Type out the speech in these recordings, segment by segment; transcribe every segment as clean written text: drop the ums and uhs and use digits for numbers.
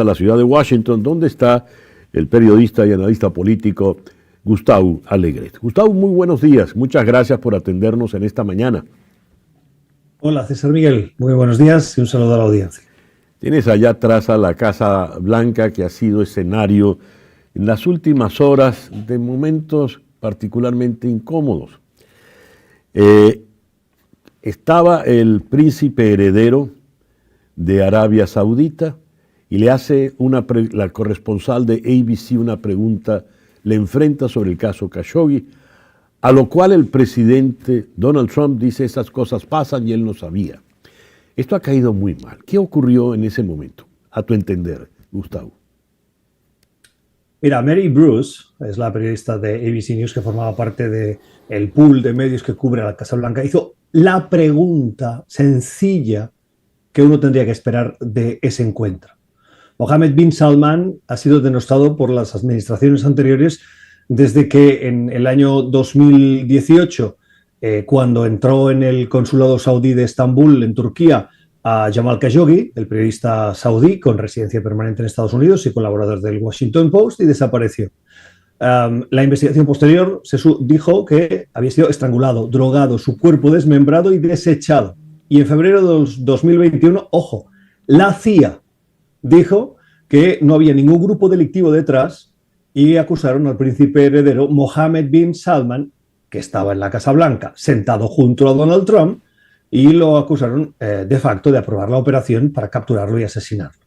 a la ciudad de Washington, donde está el periodista y analista político Gustavo Alegret. Gustavo, muy buenos días. Muchas gracias por atendernos en esta mañana. Hola, César Miguel. Muy buenos días y un saludo a la audiencia. Tienes allá atrás a la Casa Blanca, que ha sido escenario en las últimas horas de momentos particularmente incómodos. Estaba el príncipe heredero de Arabia Saudita y le hace la corresponsal de ABC una pregunta, le enfrenta sobre el caso Khashoggi, a lo cual el presidente Donald Trump dice: esas cosas pasan y él no sabía. Esto ha caído muy mal. ¿Qué ocurrió en ese momento, a tu entender, Gustavo? Mira, Mary Bruce es la periodista de ABC News que formaba parte del pool de medios que cubre a la Casa Blanca. Hizo la pregunta sencilla que uno tendría que esperar de ese encuentro. Mohammed bin Salman ha sido denostado por las administraciones anteriores desde que en el año 2018, cuando entró en el consulado saudí de Estambul, en Turquía, a Jamal Khashoggi, el periodista saudí con residencia permanente en Estados Unidos y colaborador del Washington Post, y desapareció. La investigación posterior dijo que había sido estrangulado, drogado, su cuerpo desmembrado y desechado. Y en febrero de 2021, ojo, la CIA dijo que no había ningún grupo delictivo detrás y acusaron al príncipe heredero Mohammed bin Salman, que estaba en la Casa Blanca, sentado junto a Donald Trump, y lo acusaron de facto de aprobar la operación para capturarlo y asesinarlo.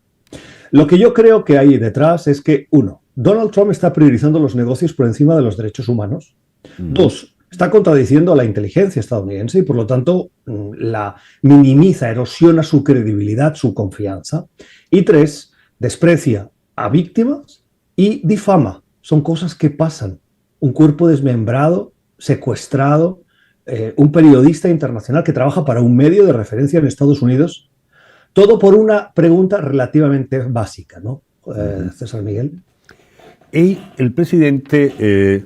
Lo que yo creo que hay detrás es que, uno, Donald Trump está priorizando los negocios por encima de los derechos humanos. Dos, está contradiciendo a la inteligencia estadounidense y por lo tanto la minimiza, erosiona su credibilidad, su confianza. Y tres, desprecia a víctimas y difama. Son cosas que pasan. Un cuerpo desmembrado, secuestrado, un periodista internacional que trabaja para un medio de referencia en Estados Unidos, todo por una pregunta relativamente básica, ¿no, César Miguel? Y el presidente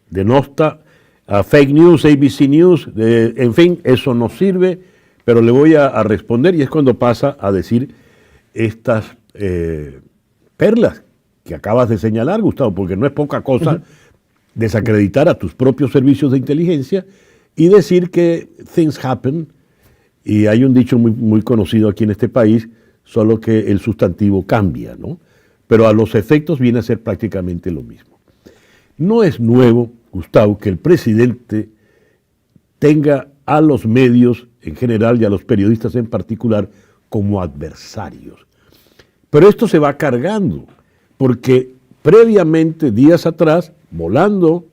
denosta a fake news, ABC News, en fin, eso no sirve, pero le voy a responder, y es cuando pasa a decir estas perlas que acabas de señalar, Gustavo, porque no es poca cosa desacreditar a tus propios servicios de inteligencia y decir que things happen, y hay un dicho muy conocido aquí en este país, solo que el sustantivo cambia, ¿no? Pero a los efectos viene a ser prácticamente lo mismo. No es nuevo, Gustavo, que el presidente tenga a los medios en general y a los periodistas en particular como adversarios. Pero esto se va cargando, porque previamente, días atrás, volando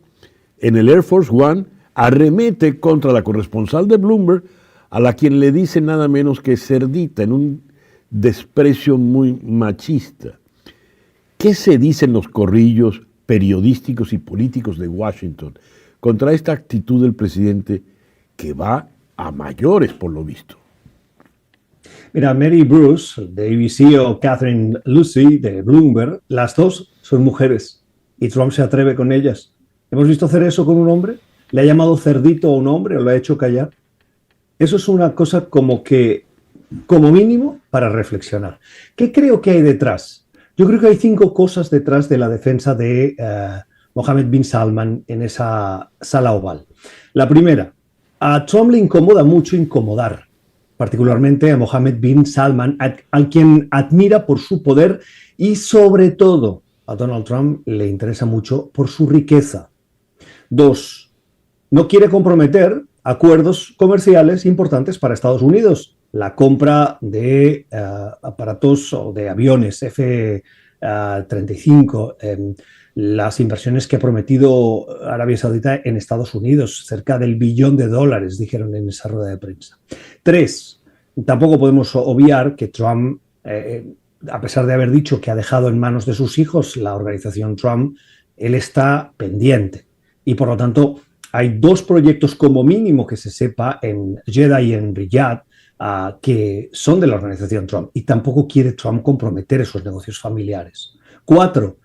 en el Air Force One, arremete contra la corresponsal de Bloomberg, a la quien le dice nada menos que cerdita, en un desprecio muy machista. ¿Qué se dice en los corrillos periodísticos y políticos de Washington contra esta actitud del presidente que va a mayores, por lo visto? Mira, Mary Bruce, de ABC, o Catherine Lucy, de Bloomberg, las dos son mujeres y Trump se atreve con ellas. ¿Hemos visto hacer eso con un hombre? ¿Le ha llamado cerdito a un hombre o lo ha hecho callar? Eso es una cosa como mínimo, para reflexionar. ¿Qué creo que hay detrás? Yo creo que hay 5 cosas detrás de la defensa de Mohammed bin Salman en esa sala oval. La primera, a Trump le incomoda mucho incomodar, particularmente a Mohammed bin Salman, al quien admira por su poder, y sobre todo a Donald Trump le interesa mucho por su riqueza. 2, no quiere comprometer acuerdos comerciales importantes para Estados Unidos. La compra de aparatos o de aviones F-35, las inversiones que ha prometido Arabia Saudita en Estados Unidos, cerca del $1 billón, dijeron en esa rueda de prensa. 3, tampoco podemos obviar que Trump, a pesar de haber dicho que ha dejado en manos de sus hijos la organización Trump, él está pendiente. Y por lo tanto, hay 2 proyectos como mínimo que se sepa en Jeddah y en Riyadh que son de la organización Trump, y tampoco quiere Trump comprometer esos negocios familiares. 4,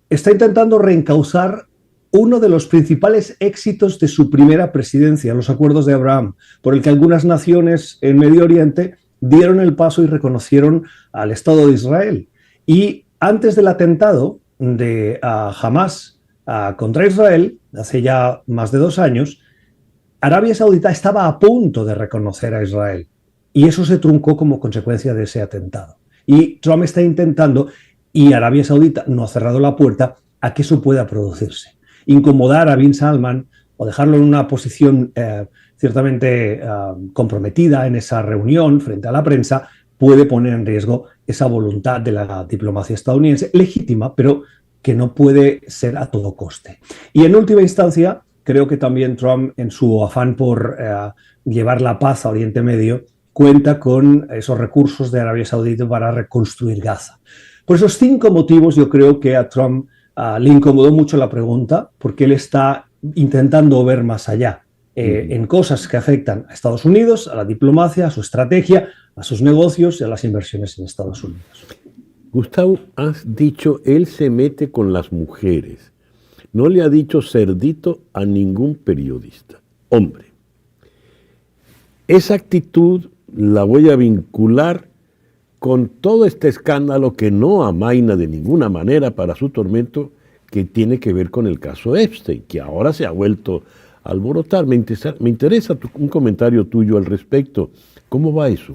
está intentando reencauzar uno de los principales éxitos de su primera presidencia, los acuerdos de Abraham, por el que algunas naciones en Medio Oriente dieron el paso y reconocieron al Estado de Israel. Y antes del atentado de Hamas contra Israel, hace ya más de 2 años, Arabia Saudita estaba a punto de reconocer a Israel. Y eso se truncó como consecuencia de ese atentado. Y Trump está intentando, y Arabia Saudita no ha cerrado la puerta, a que eso pueda producirse. Incomodar a Bin Salman o dejarlo en una posición ciertamente comprometida en esa reunión frente a la prensa puede poner en riesgo esa voluntad de la diplomacia estadounidense, legítima, pero que no puede ser a todo coste. Y en última instancia, creo que también Trump, en su afán por llevar la paz a Oriente Medio, cuenta con esos recursos de Arabia Saudita para reconstruir Gaza. Por esos 5 motivos yo creo que a Trump le incomodó mucho la pregunta, porque él está intentando ver más allá en cosas que afectan a Estados Unidos, a la diplomacia, a su estrategia, a sus negocios y a las inversiones en Estados Unidos. Gustavo, has dicho, él se mete con las mujeres. No le ha dicho cerdito a ningún periodista. Hombre, esa actitud la voy a vincular con todo este escándalo que no amaina de ninguna manera para su tormento, que tiene que ver con el caso Epstein, que ahora se ha vuelto a alborotar. Me interesa un comentario tuyo al respecto. ¿Cómo va eso?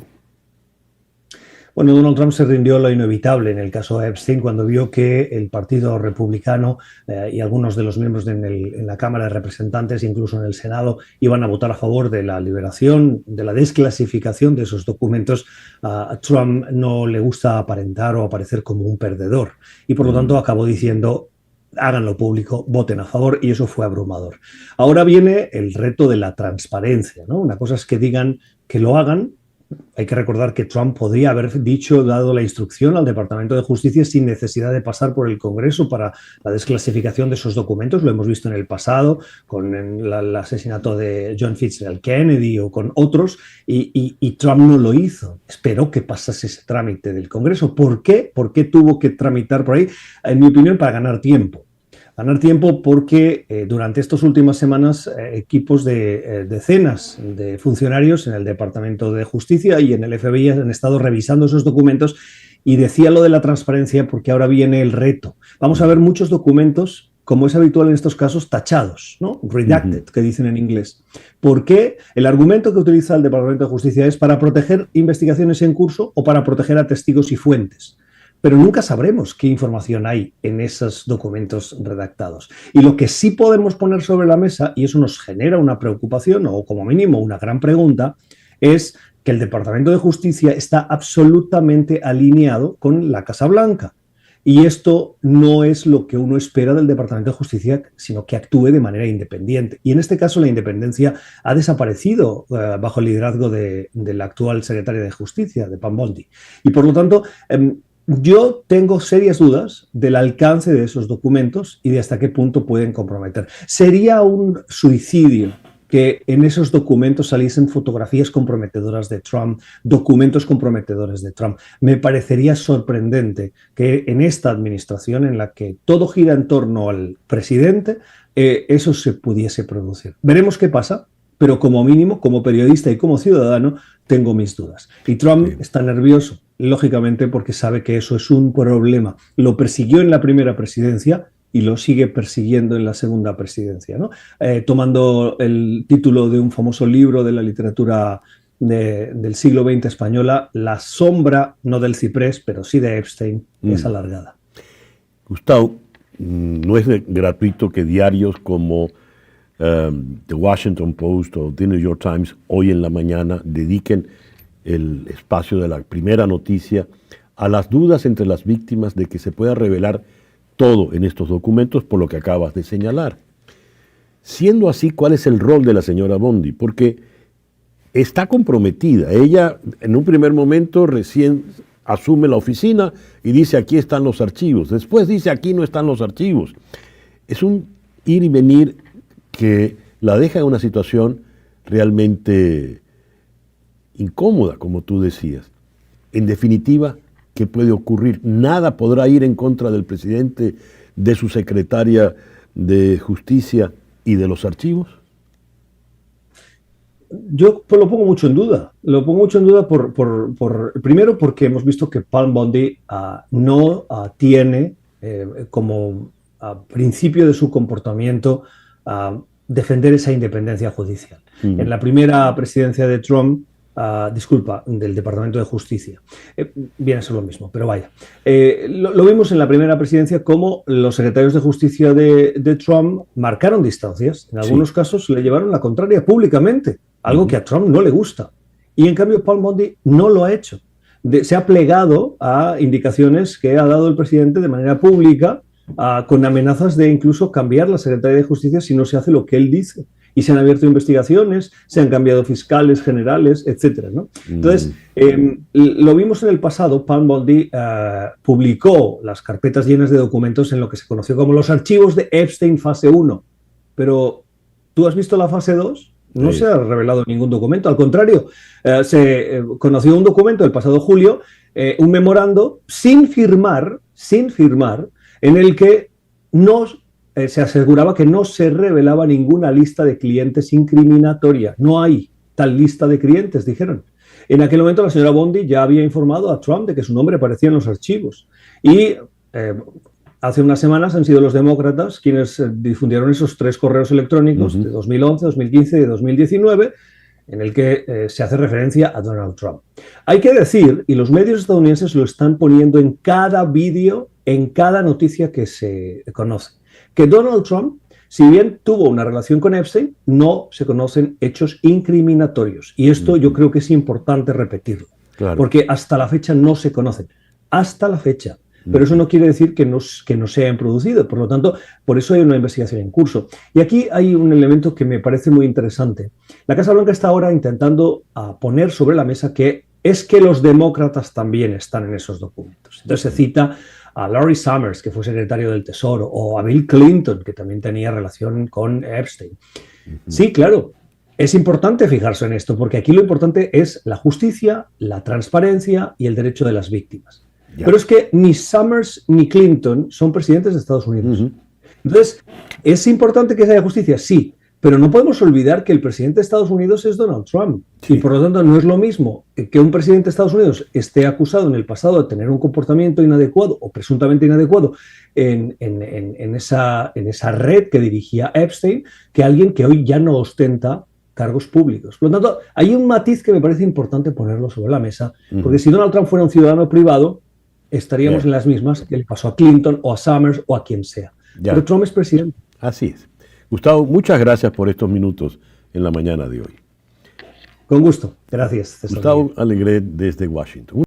Bueno, Donald Trump se rindió a lo inevitable en el caso Epstein cuando vio que el Partido Republicano y algunos de los miembros en la Cámara de Representantes, incluso en el Senado, iban a votar a favor de la liberación, de la desclasificación de esos documentos. A Trump no le gusta aparentar o aparecer como un perdedor y por lo tanto acabó diciendo: háganlo público, voten a favor, y eso fue abrumador. Ahora viene el reto de la transparencia, ¿no? Una cosa es que digan que lo hagan. Hay que recordar que Trump podría haber dado la instrucción al Departamento de Justicia sin necesidad de pasar por el Congreso para la desclasificación de esos documentos. Lo hemos visto en el pasado con el asesinato de John Fitzgerald Kennedy o con otros, y Trump no lo hizo. Esperó que pasase ese trámite del Congreso. ¿Por qué? ¿Por qué tuvo que tramitar por ahí? En mi opinión, para ganar tiempo. Ganar tiempo porque durante estas últimas semanas equipos de decenas de funcionarios en el Departamento de Justicia y en el FBI han estado revisando esos documentos, y decía lo de la transparencia porque ahora viene el reto. Vamos a ver muchos documentos, como es habitual en estos casos, tachados, ¿no? Redacted, que dicen en inglés. ¿Por qué? El argumento que utiliza el Departamento de Justicia es para proteger investigaciones en curso o para proteger a testigos y fuentes. Pero nunca sabremos qué información hay en esos documentos redactados. Y lo que sí podemos poner sobre la mesa, y eso nos genera una preocupación o como mínimo una gran pregunta, es que el Departamento de Justicia está absolutamente alineado con la Casa Blanca. Y esto no es lo que uno espera del Departamento de Justicia, sino que actúe de manera independiente. Y en este caso la independencia ha desaparecido bajo el liderazgo del actual secretario de Justicia, de Pam Bondi. Y por lo tanto, yo tengo serias dudas del alcance de esos documentos y de hasta qué punto pueden comprometer. Sería un suicidio que en esos documentos saliesen fotografías comprometedoras de Trump, documentos comprometedores de Trump. Me parecería sorprendente que en esta administración, en la que todo gira en torno al presidente, eso se pudiese producir. Veremos qué pasa, pero como mínimo, como periodista y como ciudadano, tengo mis dudas. Y Trump está nervioso, lógicamente, porque sabe que eso es un problema. Lo persiguió en la primera presidencia y lo sigue persiguiendo en la segunda presidencia, ¿no? Tomando el título de un famoso libro de la literatura del siglo XX española, la sombra, no del ciprés, pero sí de Epstein, es alargada. Gustavo, no es gratuito que diarios como The Washington Post o The New York Times hoy en la mañana dediquen el espacio de la primera noticia a las dudas entre las víctimas de que se pueda revelar todo en estos documentos por lo que acabas de señalar. Siendo así, ¿cuál es el rol de la señora Bondi? Porque está comprometida. Ella en un primer momento recién asume la oficina y dice aquí están los archivos. Después dice aquí no están los archivos. Es un ir y venir que la deja en una situación realmente incómoda, como tú decías. En definitiva, ¿qué puede ocurrir? Nada podrá ir en contra del presidente, de su secretaria de Justicia y de los archivos. Yo pues, lo pongo mucho en duda. Lo pongo mucho en duda primero porque hemos visto que Palm Bondi no tiene como principio de su comportamiento defender esa independencia judicial. En la primera presidencia de Trump, del Departamento de Justicia, viene a ser lo mismo, pero vaya. Lo vimos en la primera presidencia como los secretarios de Justicia de Trump marcaron distancias. En algunos casos le llevaron la contraria públicamente, algo que a Trump no le gusta. Y en cambio Palm Bondi no lo ha hecho. Se ha plegado a indicaciones que ha dado el presidente de manera pública, con amenazas de incluso cambiar la Secretaría de Justicia si no se hace lo que él dice. Y se han abierto investigaciones, se han cambiado fiscales generales, etcétera, ¿no? Entonces, lo vimos en el pasado. Palm Bondi publicó las carpetas llenas de documentos en lo que se conoció como los archivos de Epstein fase 1. Pero, ¿tú has visto la fase 2? No se ha revelado ningún documento. Al contrario, se conoció un documento el pasado julio, un memorando sin firmar, en el que se aseguraba que no se revelaba ninguna lista de clientes incriminatoria. No hay tal lista de clientes, dijeron. En aquel momento la señora Bondi ya había informado a Trump de que su nombre aparecía en los archivos. Y hace unas semanas han sido los demócratas quienes difundieron esos 3 correos electrónicos de 2011, 2015 y de 2019, en el que se hace referencia a Donald Trump. Hay que decir, y los medios estadounidenses lo están poniendo en cada vídeo, en cada noticia que se conoce, que Donald Trump, si bien tuvo una relación con Epstein, no se conocen hechos incriminatorios. Y esto yo creo que es importante repetirlo, porque hasta la fecha no se conocen. Hasta la fecha. Pero eso no quiere decir que no se hayan producido. Por lo tanto, por eso hay una investigación en curso. Y aquí hay un elemento que me parece muy interesante. La Casa Blanca está ahora intentando poner sobre la mesa que es que los demócratas también están en esos documentos. Entonces se cita a Larry Summers, que fue secretario del Tesoro, o a Bill Clinton, que también tenía relación con Epstein. Sí, claro, es importante fijarse en esto, porque aquí lo importante es la justicia, la transparencia y el derecho de las víctimas. Pero es que ni Summers ni Clinton son presidentes de Estados Unidos. Entonces, ¿es importante que haya justicia? Sí, pero no podemos olvidar que el presidente de Estados Unidos es Donald Trump. Y por lo tanto no es lo mismo que un presidente de Estados Unidos esté acusado en el pasado de tener un comportamiento inadecuado o presuntamente inadecuado en esa red que dirigía Epstein, que alguien que hoy ya no ostenta cargos públicos. Por lo tanto, hay un matiz que me parece importante ponerlo sobre la mesa, porque si Donald Trump fuera un ciudadano privado, estaríamos en las mismas que le pasó a Clinton o a Summers o a quien sea. Pero Trump es presidente. Así es. Gustavo, muchas gracias por estos minutos en la mañana de hoy. Con gusto. Gracias, César. Gustavo Alegret desde Washington.